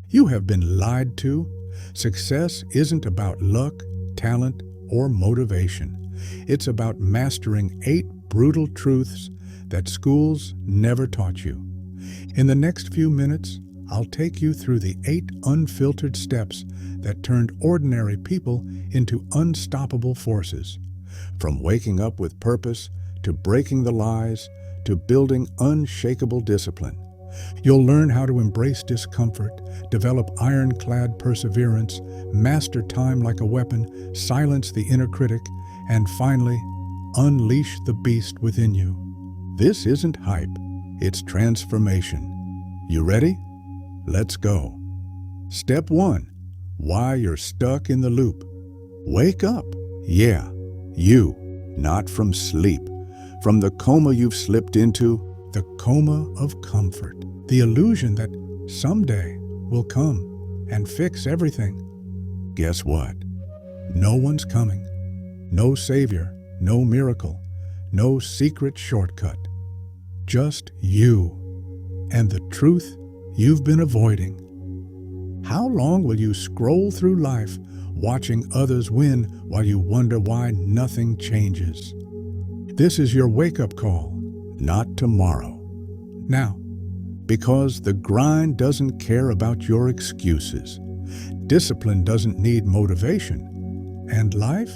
You have been lied to. Success isn't about luck, talent, or motivation. It's about mastering 8 brutal truths that schools never taught you. In the next few minutes, I'll take you through the 8 unfiltered steps that turned ordinary people into unstoppable forces. From waking up with purpose, to breaking the lies, to building unshakable discipline. You'll learn how to embrace discomfort, develop ironclad perseverance, master time like a weapon, silence the inner critic, and finally, unleash the beast within you. This isn't hype, it's transformation. You ready? Let's go. Step 1. Why you're stuck in the loop. Wake up. Yeah, you. Not from sleep. From the coma you've slipped into. The coma of comfort. The illusion that someday will come and fix everything. Guess what? No one's coming. No savior, no miracle, no secret shortcut. Just you and the truth you've been avoiding. How long will you scroll through life watching others win while you wonder why nothing changes? This is your wake-up call, not tomorrow. Now, because the grind doesn't care about your excuses. Discipline doesn't need motivation. And life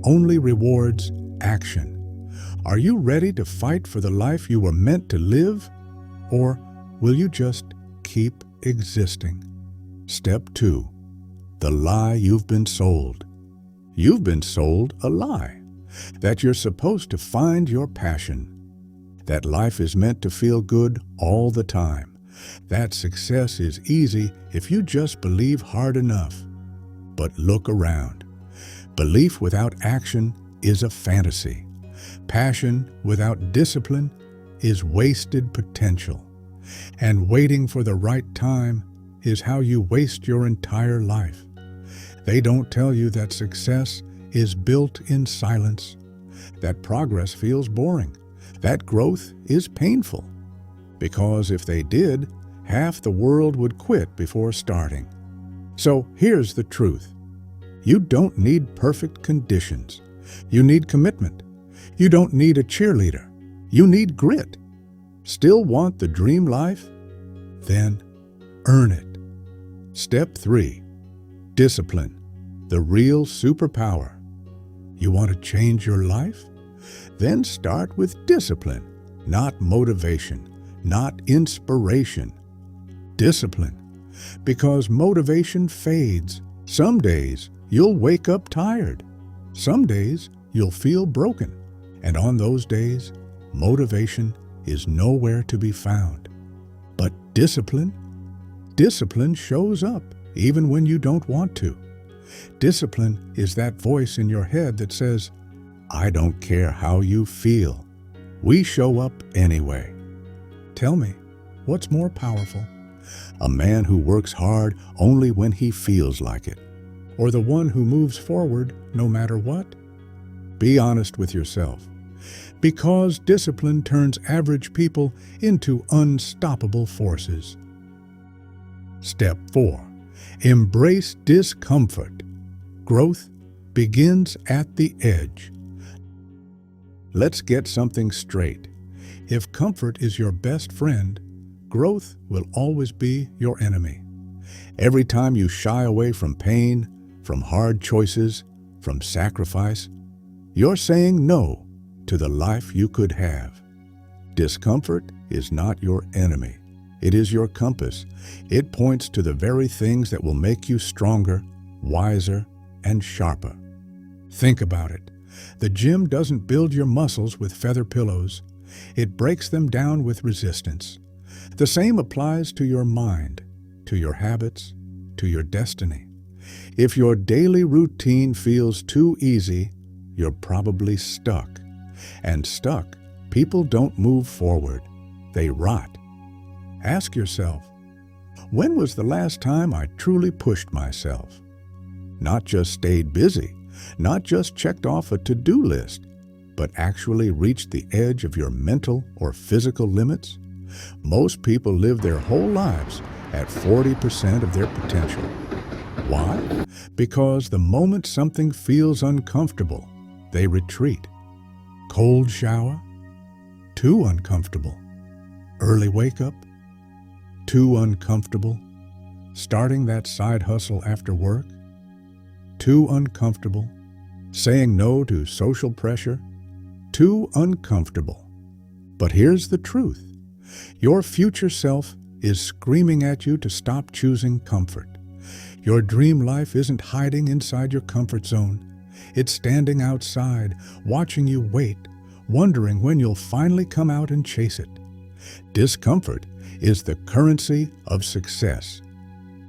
only rewards action. Are you ready to fight for the life you were meant to live? Or will you just keep existing? Step 2. The lie you've been sold. You've been sold a lie. That you're supposed to find your passion. That life is meant to feel good all the time. That success is easy if you just believe hard enough. But look around. Belief without action is a fantasy. Passion without discipline is wasted potential. And waiting for the right time is how you waste your entire life. They don't tell you that success is built in silence, that progress feels boring, that growth is painful. Because if they did, half the world would quit before starting. So here's the truth. You don't need perfect conditions. You need commitment. You don't need a cheerleader. You need grit. Still want the dream life? Then earn it. Step 3. Discipline, the real superpower. You want to change your life? Then start with discipline, not motivation, not inspiration. Discipline, because motivation fades. Some days you'll wake up tired. Some days you'll feel broken. And on those days, motivation is nowhere to be found. But discipline shows up even when you don't want to. Discipline is that voice in your head that says, I don't care how you feel. We show up anyway. Tell me, what's more powerful? A man who works hard only when he feels like it, or the one who moves forward no matter what? Be honest with yourself. Because discipline turns average people into unstoppable forces. Step 4. Embrace discomfort. Growth begins at the edge. Let's get something straight. If comfort is your best friend, growth will always be your enemy. Every time you shy away from pain, from hard choices, from sacrifice, you're saying no to the life you could have. Discomfort is not your enemy. It is your compass. It points to the very things that will make you stronger, wiser, and sharper. Think about it. The gym doesn't build your muscles with feather pillows. It breaks them down with resistance. The same applies to your mind, to your habits, to your destiny. If your daily routine feels too easy, you're probably stuck. And stuck, people don't move forward. They rot. Ask yourself, when was the last time I truly pushed myself? Not just stayed busy, not just checked off a to-do list, but actually reached the edge of your mental or physical limits? Most people live their whole lives at 40% of their potential. Why? Because the moment something feels uncomfortable, they retreat. Cold shower? Too uncomfortable. Early wake up? Too uncomfortable. Starting that side hustle after work? Too uncomfortable. Saying no to social pressure? Too uncomfortable. But here's the truth. Your future self is screaming at you to stop choosing comfort. Your dream life isn't hiding inside your comfort zone. It's standing outside, watching you wait, wondering when you'll finally come out and chase it. Discomfort is the currency of success.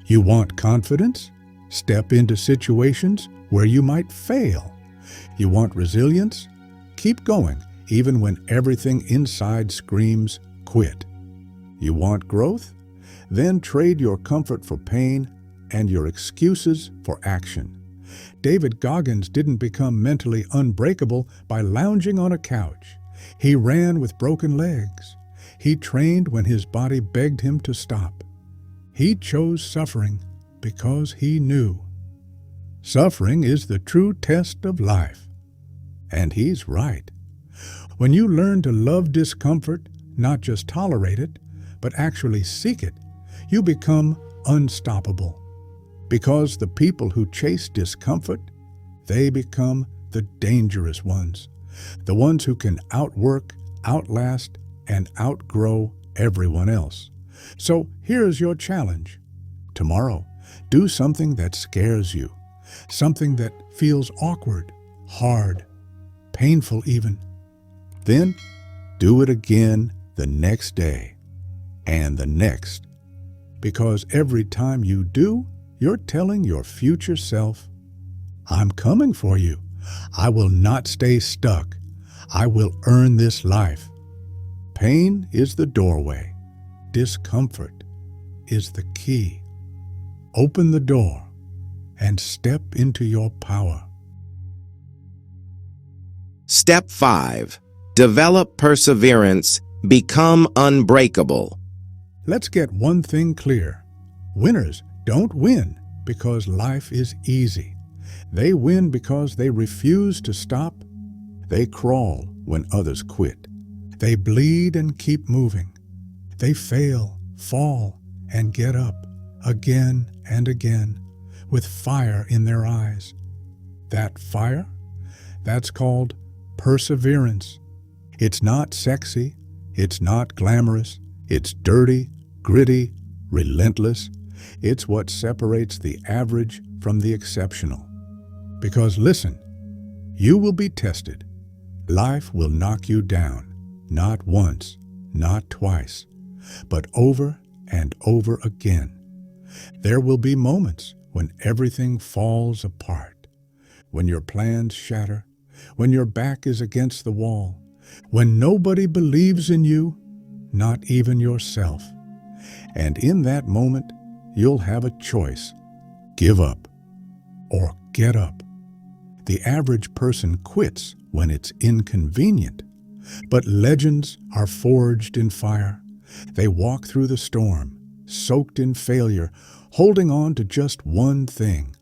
You want confidence? Step into situations where you might fail. You want resilience? Keep going, even when everything inside screams, quit. You want growth? Then trade your comfort for pain and your excuses for action. David Goggins didn't become mentally unbreakable by lounging on a couch. He ran with broken legs. He trained when his body begged him to stop. He chose suffering because he knew. Suffering is the true test of life. And he's right. When you learn to love discomfort, not just tolerate it, but actually seek it, you become unstoppable. Because the people who chase discomfort, they become the dangerous ones. The ones who can outwork, outlast, and outgrow everyone else. So here's your challenge. Tomorrow, do something that scares you. Something that feels awkward, hard, painful even. Then do it again the next day and the next. Because every time you do, you're telling your future self, I'm coming for you. I will not stay stuck. I will earn this life. Pain is the doorway. Discomfort is the key. Open the door and step into your power. Step 5. Develop perseverance. Become unbreakable. Let's get one thing clear. Winners don't win because life is easy. They win because they refuse to stop. They crawl when others quit. They bleed and keep moving. They fail, fall, and get up again and again with fire in their eyes. That fire? That's called perseverance. It's not sexy. It's not glamorous. It's dirty, gritty, relentless. It's what separates the average from the exceptional. Because listen, you will be tested. Life will knock you down, not once, not twice, but over and over again. There will be moments when everything falls apart, when your plans shatter, when your back is against the wall, when nobody believes in you, not even yourself. And in that moment, you'll have a choice. Give up or get up. The average person quits when it's inconvenient, but legends are forged in fire. They walk through the storm, soaked in failure, holding on to just one thing.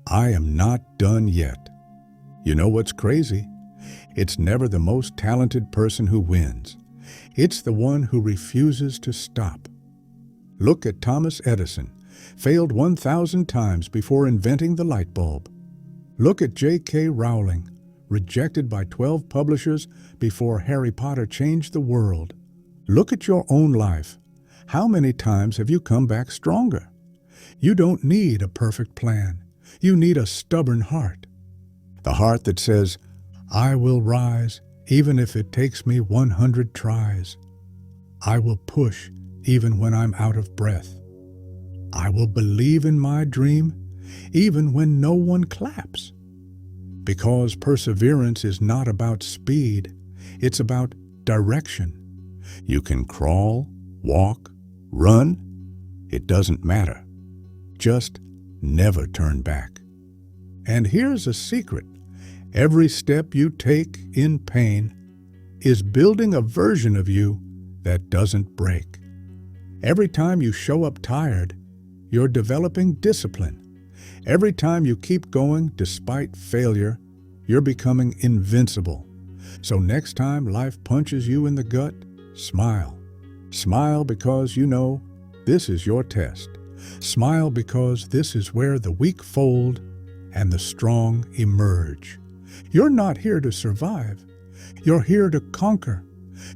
I am not done yet. You know what's crazy? It's never the most talented person who wins. It's the one who refuses to stop. Look at Thomas Edison, failed 1,000 times before inventing the light bulb. Look at J.K. Rowling, rejected by 12 publishers before Harry Potter changed the world. Look at your own life. How many times have you come back stronger? You don't need a perfect plan. You need a stubborn heart. The heart that says, I will rise even if it takes me 100 tries. I will push even when I'm out of breath. I will believe in my dream even when no one claps. Because perseverance is not about speed, it's about direction. You can crawl, walk, run. It doesn't matter. Just never turn back. And here's a secret. Every step you take in pain is building a version of you that doesn't break. Every time you show up tired, you're developing discipline. Every time you keep going despite failure, you're becoming invincible. So next time life punches you in the gut, smile. Smile because you know this is your test. Smile because this is where the weak fold and the strong emerge. You're not here to survive. You're here to conquer.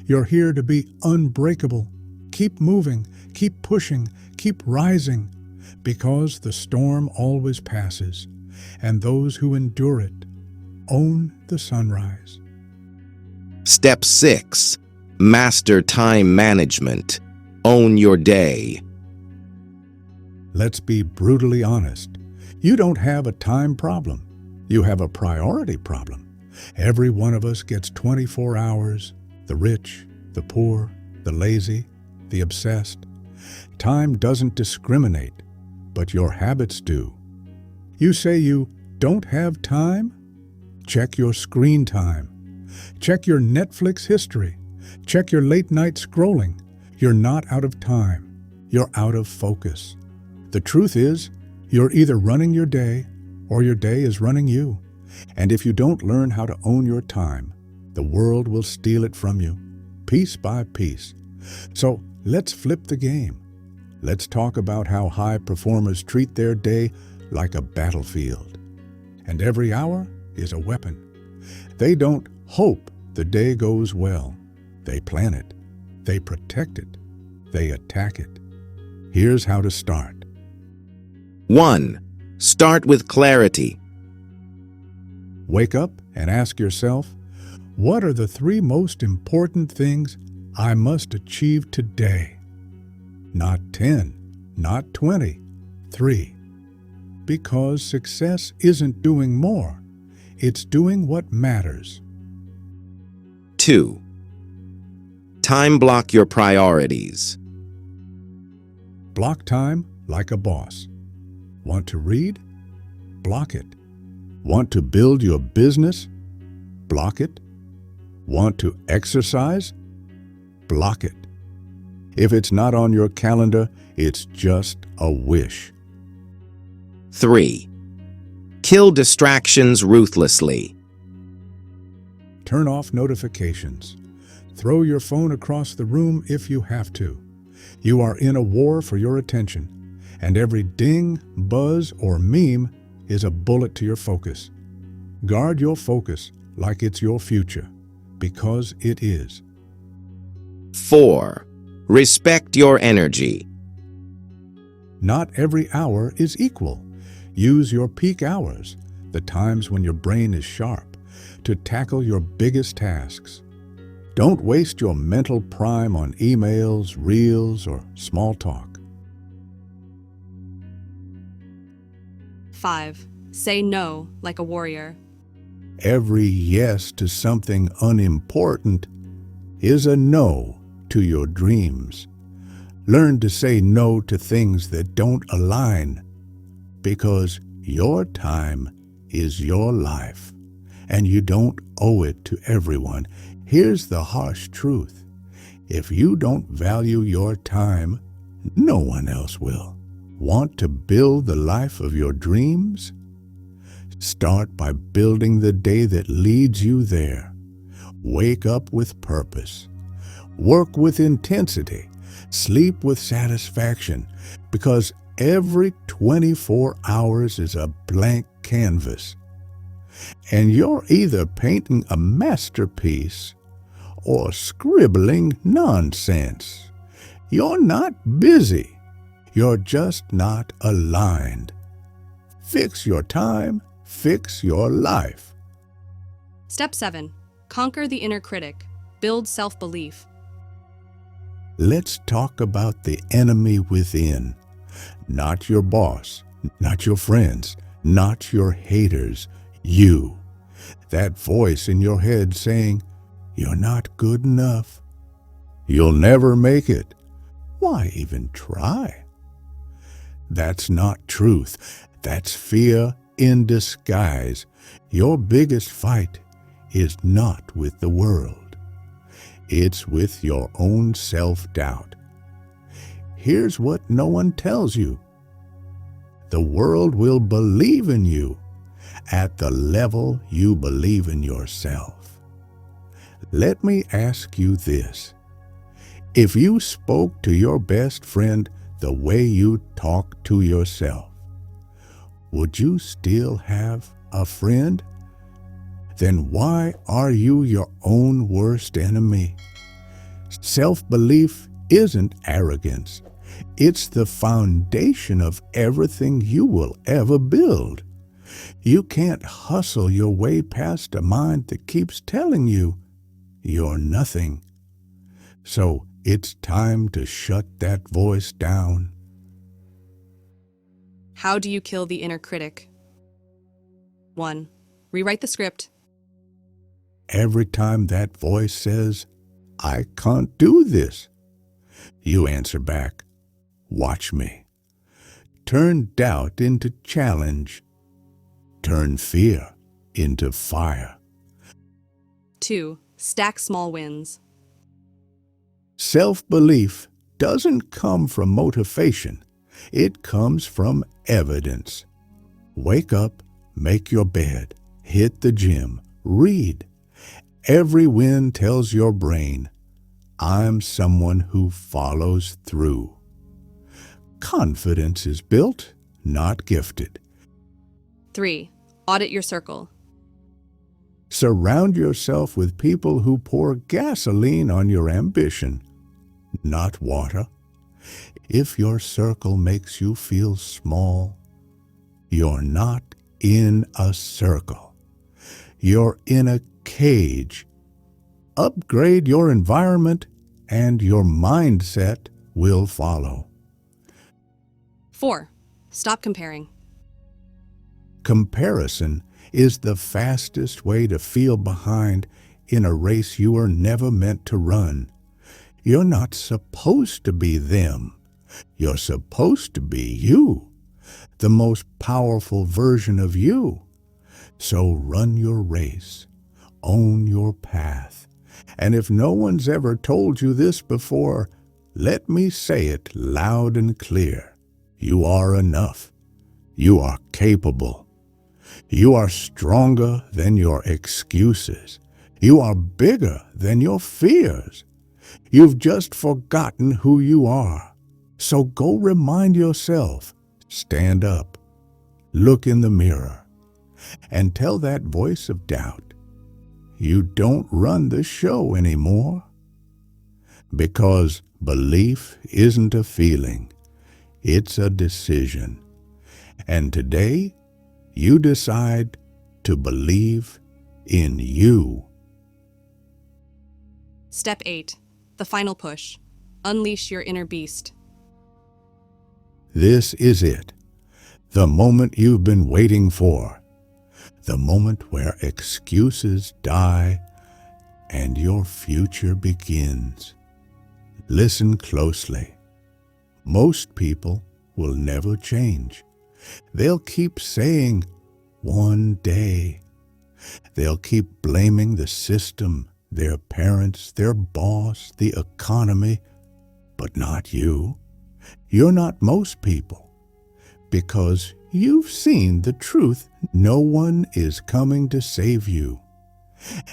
You're here to be unbreakable. Keep moving, keep pushing, keep rising, because the storm always passes, and those who endure it own the sunrise. Step 6. Master time management. Own your day. Let's be brutally honest. You don't have a time problem. You have a priority problem. Every one of us gets 24 hours, the rich, the poor, the lazy, the obsessed. Time doesn't discriminate, but your habits do. You say you don't have time? Check your screen time. Check your Netflix history. Check your late night scrolling. You're not out of time. You're out of focus. The truth is, you're either running your day or your day is running you. And if you don't learn how to own your time, the world will steal it from you, piece by piece. So let's flip the game. Let's talk about how high performers treat their day like a battlefield. And every hour is a weapon. They don't hope the day goes well. They plan it. They protect it. They attack it. Here's how to start. 1. Start with clarity. Wake up and ask yourself, what are the 3 most important things I must achieve today? Not 10, not 20, 3. Because success isn't doing more, it's doing what matters. 2. Time block your priorities. Block time like a boss. Want to read? Block it. Want to build your business? Block it. Want to exercise? Block it. If it's not on your calendar, it's just a wish. 3. Kill distractions ruthlessly. Turn off notifications. Throw your phone across the room if you have to. You are in a war for your attention, and every ding, buzz, or meme is a bullet to your focus. Guard your focus like it's your future, because it is. 4. Respect your energy. Not every hour is equal. Use your peak hours, the times when your brain is sharp, to tackle your biggest tasks. Don't waste your mental prime on emails, reels, or small talk. 5. Say no like a warrior. Every yes to something unimportant is a no to your dreams. Learn to say no to things that don't align, because your time is your life, and you don't owe it to everyone. Here's the harsh truth. If you don't value your time, no one else will. Want to build the life of your dreams? Start by building the day that leads you there. Wake up with purpose. Work with intensity. Sleep with satisfaction, because every 24 hours is a blank canvas. And you're either painting a masterpiece or scribbling nonsense. You're not busy. You're just not aligned. Fix your time, fix your life. Step 7. Conquer the inner critic. Build self-belief. Let's talk about the enemy within. Not your boss, not your friends, not your haters. You. That voice in your head saying, "You're not good enough. You'll never make it. Why even try?" That's not truth. That's fear in disguise. Your biggest fight is not with the world. It's with your own self-doubt. here's what no one tells you. The world will believe in you at the level you believe in yourself. Let me ask you this. If you spoke to your best friend the way you talk to yourself, would you still have a friend? Then why are you your own worst enemy? Self-belief isn't arrogance. It's the foundation of everything you will ever build. You can't hustle your way past a mind that keeps telling you you're nothing. So it's time to shut that voice down. How do you kill the inner critic? 1. Rewrite the script. Every time that voice says, "I can't do this," you answer back, "Watch me." Turn doubt into challenge. Turn fear into fire. 2. Stack small wins. Self-belief doesn't come from motivation. It comes from evidence. Wake up, make your bed, hit the gym, read. Every win tells your brain, I'm someone who follows through. Confidence is built, not gifted. 3. Audit your circle. Surround yourself with people who pour gasoline on your ambition, not water. If your circle makes you feel small, you're not in a circle. You're in a cage. Upgrade your environment and your mindset will follow. 4. Stop comparing. Comparison is the fastest way to feel behind in a race you were never meant to run. You're not supposed to be them. You're supposed to be you, the most powerful version of you. So run your race, own your path. And if no one's ever told you this before, let me say it loud and clear. You are enough. You are capable. You are stronger than your excuses. You are bigger than your fears. You've just forgotten who you are. So go remind yourself, stand up, look in the mirror, and tell that voice of doubt, you don't run the show anymore. Because belief isn't a feeling, it's a decision. And today, you decide to believe in you. Step 8. The final push. Unleash your inner beast. This is it, the moment you've been waiting for, the moment where excuses die and your future begins. Listen closely. Most people will never change. They'll keep saying, one day. They'll keep blaming the system, their parents, their boss, the economy, but not you. You're not most people, because you've seen the truth. No one is coming to save you.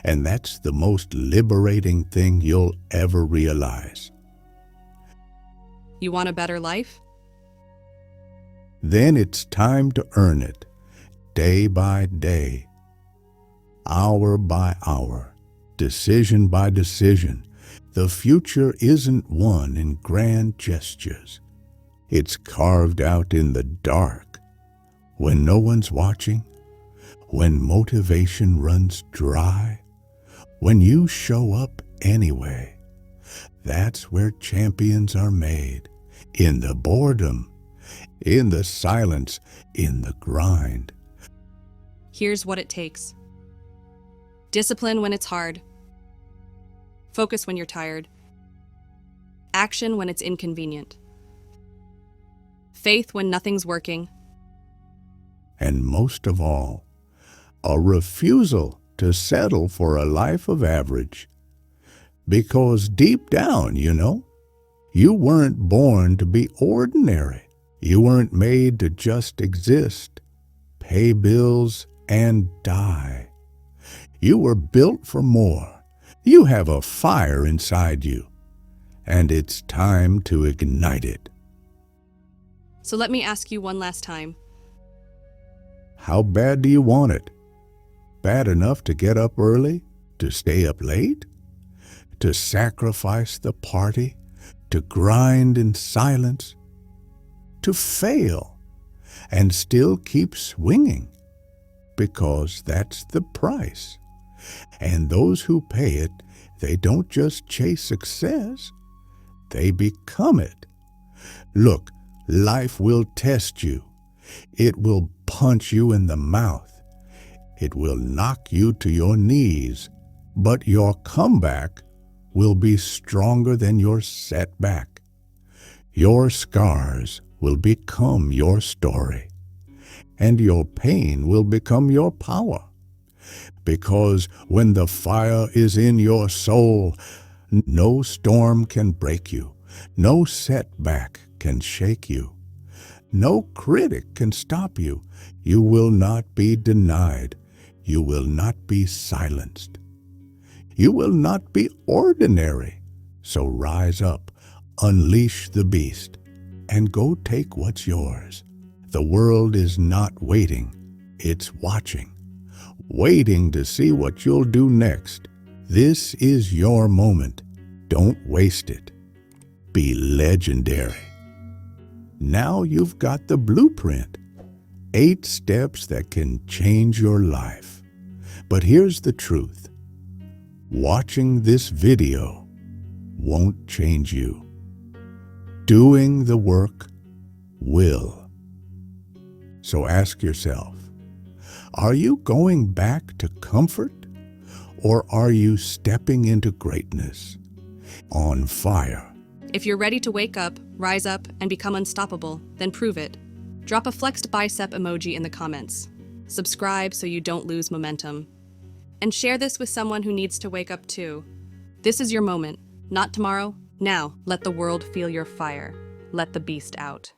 And that's the most liberating thing you'll ever realize. You want a better life? Then it's time to earn it, day by day, hour by hour, decision by decision. The future isn't won in grand gestures. It's carved out in the dark, when no one's watching, when motivation runs dry, when you show up anyway. That's where champions are made, in the boredom, in the silence, in the grind. Here's what it takes. Discipline when it's hard. Focus when you're tired. Action when it's inconvenient. Faith when nothing's working. And most of all, a refusal to settle for a life of average. Because deep down, You weren't born to be ordinary. You weren't made to just exist, pay bills, and die. You were built for more. You have a fire inside you, and it's time to ignite it. So let me ask you one last time. How bad do you want it? Bad enough to get up early? To stay up late? To sacrifice the party? To grind in silence? To fail and still keep swinging? Because that's the price. And those who pay it, they don't just chase success, they become it. Look, life will test you. It will punch you in the mouth. It will knock you to your knees, but your comeback will be stronger than your setback. Your scars will become your story, and your pain will become your power. Because when the fire is in your soul, no storm can break you, no setback can shake you, no critic can stop you. You will not be denied. You will not be silenced. You will not be ordinary. So rise up, unleash the beast, and go take what's yours. The world is not waiting, it's watching, waiting to see what you'll do next. This is your moment. Don't waste it. Be legendary. Now you've got the blueprint. 8 steps that can change your life. But here's the truth. Watching this video won't change you. Doing the work will. So ask yourself, are you going back to comfort, or are you stepping into greatness, on fire? If you're ready to wake up, rise up, and become unstoppable, then prove it. Drop a flexed bicep emoji in the comments. Subscribe so you don't lose momentum. And share this with someone who needs to wake up too. This is your moment. Not tomorrow, now. Let the world feel your fire. Let the beast out.